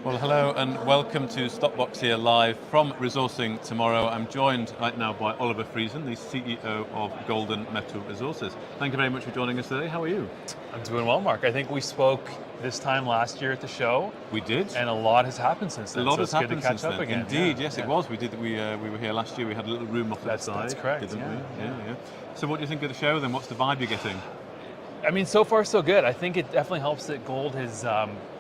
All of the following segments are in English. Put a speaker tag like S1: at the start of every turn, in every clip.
S1: Well, hello and welcome to Stopbox here live from Resourcing Tomorrow. I'm joined right now by Oliver Friesen, the CEO of Golden Metal Resources. Thank you very much for joining us today. How are you?
S2: I'm doing well, Mark. I think we spoke this time last year at the show.
S1: We did.
S2: And a lot has happened since then.
S1: A lot
S2: so
S1: has
S2: it's good
S1: happened
S2: to catch
S1: since
S2: up
S1: then.
S2: again.
S1: Indeed, yes, it was. We did. We were here last year. We had a little room off to the side.
S2: That's correct.
S1: Didn't
S2: Yeah.
S1: we? Yeah. So, what do you think of the show? Then, what's the vibe you're getting?
S2: I mean, so far so good. I think it definitely helps that gold has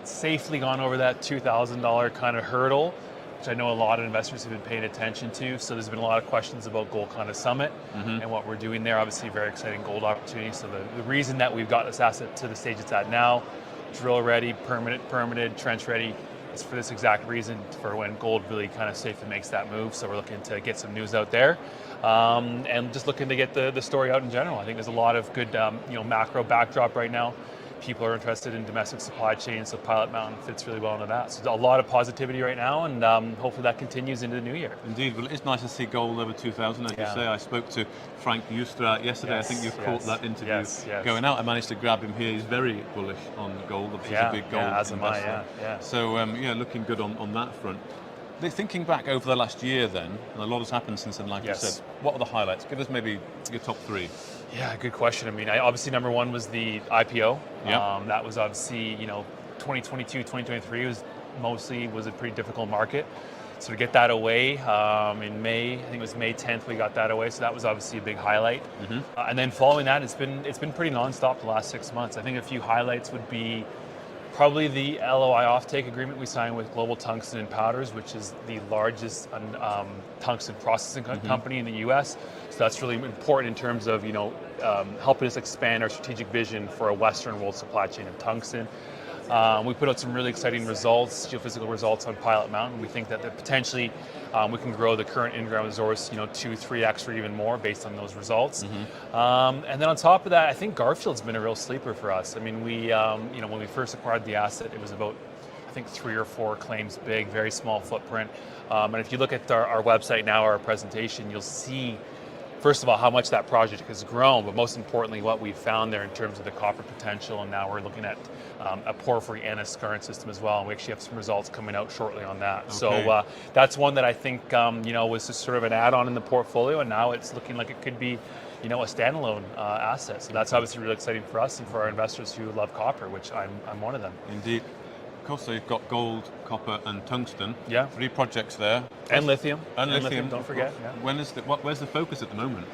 S2: safely gone over that $2,000 kind of hurdle, which I know a lot of investors have been paying attention to. So there's been a lot of questions about Gold Kind Summit and what we're doing there. Obviously, very exciting gold opportunity. So the reason that we've got this asset to the stage it's at now, drill ready, permitted, trench ready, is for this exact reason, for when gold really kind of safely makes that move. So we're looking to get some news out there, and just looking to get the story out in general. I think there's a lot of good macro backdrop right now. People are interested in domestic supply chains, so Pilot Mountain fits really well into that. So a lot of positivity right now, and hopefully that continues into the new year.
S1: Indeed. Well, it's nice to see gold over 2,000, as you say. I spoke to Frank Justra yesterday.
S2: Yes,
S1: I think you caught that interview
S2: yes.
S1: going out. I managed to grab him here. He's very bullish on gold. Obviously, he's a big gold
S2: as
S1: investor.
S2: am I, yeah.
S1: So, looking good on that front. Thinking back over the last year then, and a lot has happened since then, like you said, what are the highlights? Give us maybe your top three.
S2: Yeah, good question. I mean, obviously number one was the IPO.
S1: Yeah.
S2: That was obviously, 2022, 2023 was a pretty difficult market. So to get that away in May, I think it was May 10th, we got that away. So that was obviously a big highlight. And then following that, it's been pretty nonstop the last 6 months. I think a few highlights would be probably the LOI offtake agreement we signed with Global Tungsten and Powders, which is the largest tungsten processing company in the U.S. So that's really important in terms of helping us expand our strategic vision for a Western world supply chain of tungsten. We put out some really exciting results, geophysical results on Pilot Mountain. We think that potentially we can grow the current in-ground resource, 2-3x or even more based on those results. And then on top of that, I think Garfield's been a real sleeper for us. I mean, we, when we first acquired the asset, it was about, I think, 3 or 4 claims big, very small footprint. And if you look at our website now, our presentation, you'll see, first of all, how much that project has grown, but most importantly, what we've found there in terms of the copper potential. And now we're looking at a porphyry and a skarn system as well. And we actually have some results coming out shortly on that. Okay. So that's one that I think, was just sort of an add-on in the portfolio. And now it's looking like it could be, a standalone asset. So that's obviously really exciting for us and for our investors who love copper, which I'm one of them.
S1: Indeed. Of course, so you've got gold, copper, and tungsten.
S2: Yeah.
S1: 3 projects there.
S2: And lithium.
S1: And lithium,
S2: don't forget. Yeah.
S1: Where's the focus at the moment?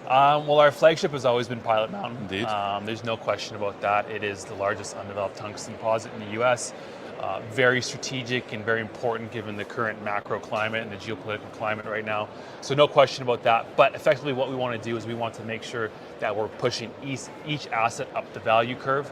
S2: Well, our flagship has always been Pilot Mountain.
S1: Indeed.
S2: There's no question about that. It is the largest undeveloped tungsten deposit in the U.S. Very strategic and very important given the current macro climate and the geopolitical climate right now. So no question about that. But effectively what we want to do is we want to make sure that we're pushing each asset up the value curve.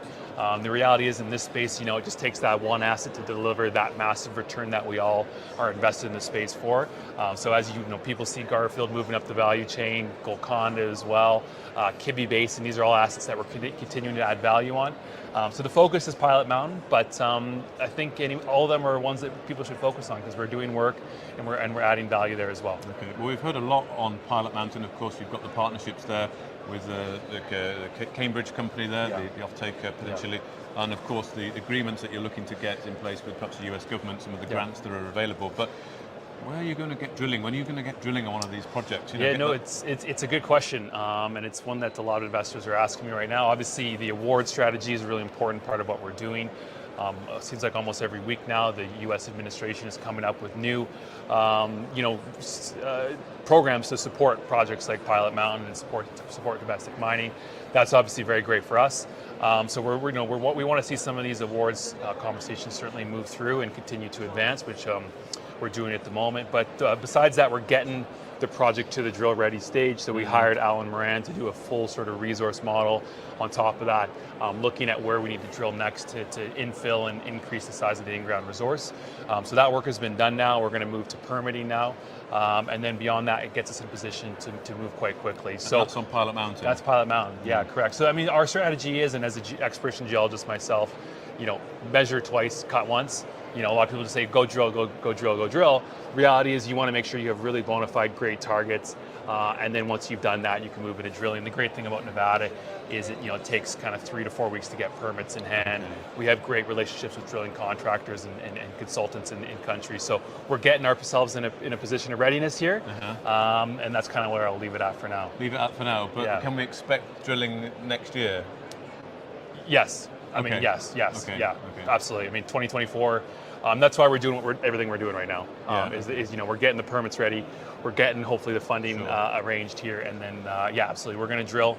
S2: The reality is in this space, it just takes that one asset to deliver that massive return that we all are invested in the space for. So as people see Garfield moving up the value chain, Golconda as well, Kibbe Basin, these are all assets that we're continuing to add value on. So the focus is Pilot Mountain, but I think all of them are ones that people should focus on because we're doing work and we're adding value there as well.
S1: Okay. Well, we've heard a lot on Pilot Mountain. Of course, you've got the partnerships there with the Cambridge company there, the off-taker potentially, and of course the agreements that you're looking to get in place with perhaps the US government, some of the grants that are available. But where are you going to get drilling? When are you going to get drilling on one of these projects?
S2: It's a good question, and it's one that a lot of investors are asking me right now. Obviously, the award strategy is a really important part of what we're doing. It seems like almost every week now, the U.S. administration is coming up with new, programs to support projects like Pilot Mountain and support domestic mining. That's obviously very great for us. So we want to see some of these awards conversations certainly move through and continue to advance, which we're doing at the moment. But besides that, we're getting the project to the drill ready stage. So we hired Alan Moran to do a full sort of resource model on top of that, looking at where we need to drill next to infill and increase the size of the in-ground resource. So that work has been done now. We're going to move to permitting now. And then beyond that, it gets us in position to move quite quickly. So
S1: that's on Pilot Mountain?
S2: That's Pilot Mountain, yeah, correct. So I mean, our strategy is, and as an exploration geologist myself, measure twice, cut once. A lot of people just say, go drill, go drill, go drill. Reality is you want to make sure you have really bona fide great targets And then once you've done that, you can move into drilling. The great thing about Nevada is it takes kind of 3 to 4 weeks to get permits in hand. We have great relationships with drilling contractors and consultants in country. So we're getting ourselves in a position of readiness here. And that's kind of where I'll leave it at for now.
S1: Leave it at for now, but
S2: Yeah.
S1: can we expect drilling next year?
S2: Yes. I mean,
S1: Okay.
S2: yes,
S1: Okay.
S2: yeah,
S1: Okay.
S2: absolutely. I mean, 2024, that's why we're doing everything we're doing right now.
S1: Yeah.
S2: Is we're getting the permits ready, we're getting hopefully the funding
S1: Sure.
S2: arranged here, and then yeah, absolutely, we're going to drill.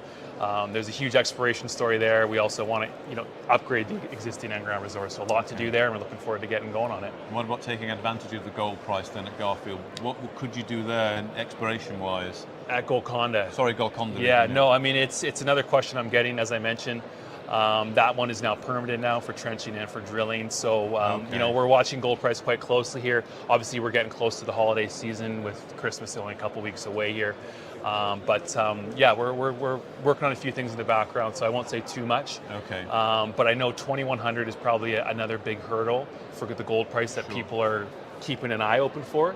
S2: There's a huge exploration story there. We also want to upgrade the existing underground resource. So a lot to do there, and we're looking forward to getting going on it.
S1: What about taking advantage of the gold price then at Garfield? What could you do there exploration-wise?
S2: At Golconda.
S1: Sorry, Golconda.
S2: Yeah, no, I mean, it's another question I'm getting, as I mentioned. That one is now permitted now for trenching and for drilling. So,
S1: Okay.
S2: we're watching gold price quite closely here. Obviously, we're getting close to the holiday season with Christmas only a couple weeks away here. Yeah, we're working on a few things in the background, so I won't say too much.
S1: Okay.
S2: But I know 2,100 is probably another big hurdle for the gold price that people are keeping an eye open for.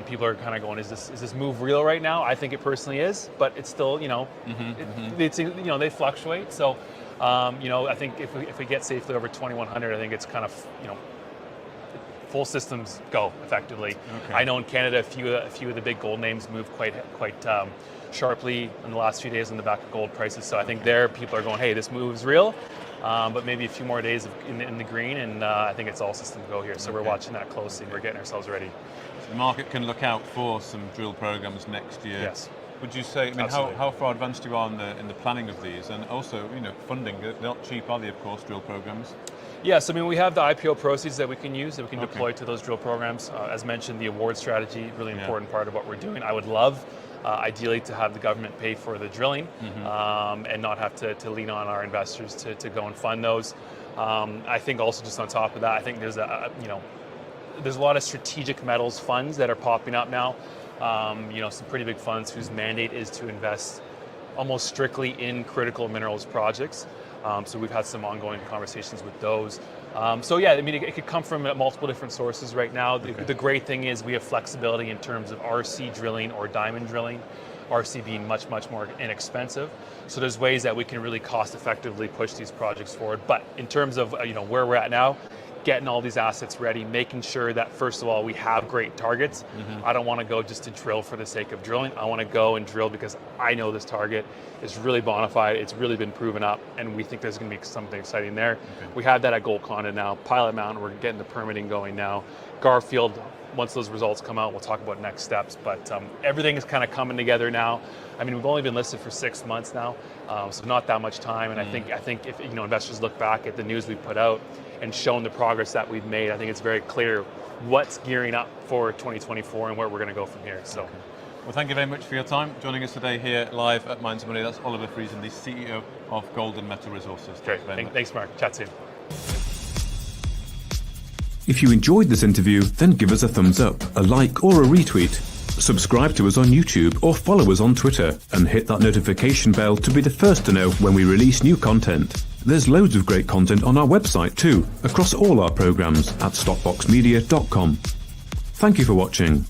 S2: People are kind of going, is this move real right now? I think it personally is, but it's still, it's they fluctuate. So, I think if we get safely over 2,100, I think it's kind of, full systems go effectively.
S1: Okay.
S2: I know in Canada, a few of the big gold names move quite sharply in the last few days on the back of gold prices. So I think there people are going, hey, this move's real. But maybe a few more days in the green, and I think it's all systems go here. So we're watching that closely. We're getting ourselves ready.
S1: So the market can look out for some drill programs next year.
S2: Yes.
S1: Would you say,
S2: Absolutely.
S1: how far advanced you are in the planning of these, and also, funding? They're not cheap, are they? Of course, drill programs.
S2: Yes, I mean, we have the IPO proceeds that we can use, that we can
S1: Okay.
S2: deploy to those drill programs. As mentioned, the award strategy, really
S1: Yeah.
S2: important part of what we're doing. I would love, ideally, to have the government pay for the drilling and not have to lean on our investors to go and fund those. I think also just on top of that, I think there's there's a lot of strategic metals funds that are popping up now. Some pretty big funds whose mandate is to invest almost strictly in critical minerals projects. So we've had some ongoing conversations with those. So yeah, I mean, it could come from multiple different sources right now. The great thing is we have flexibility in terms of RC drilling or diamond drilling, RC being much, much more inexpensive. So there's ways that we can really cost effectively push these projects forward. But in terms of where we're at now, getting all these assets ready, making sure that first of all we have great targets. I don't want to go just to drill for the sake of drilling. I want to go and drill because I know this target is really bona fide. It's really been proven up, and we think there's going to be something exciting there.
S1: Okay.
S2: We have that at Golconda now. Pilot Mountain, we're getting the permitting going now. Garfield, once those results come out, we'll talk about next steps. But everything is kind of coming together now. I mean, we've only been listed for 6 months now, so not that much time. And I think if investors look back at the news we put out and shown the progress that we've made, I think it's very clear what's gearing up for 2024 and where we're going to go from here. So.
S1: Well, thank you very much for your time. Joining us today here live at Mines and Money, that's Oliver Friesen, the CEO of Golden Metal Resources.
S2: Great.
S1: Very much.
S2: Thanks, Mark. Chat soon.
S3: If you enjoyed this interview, then give us a thumbs up, a like or a retweet. Subscribe to us on YouTube or follow us on Twitter and hit that notification bell to be the first to know when we release new content. There's loads of great content on our website too, across all our programs at stockboxmedia.com. Thank you for watching.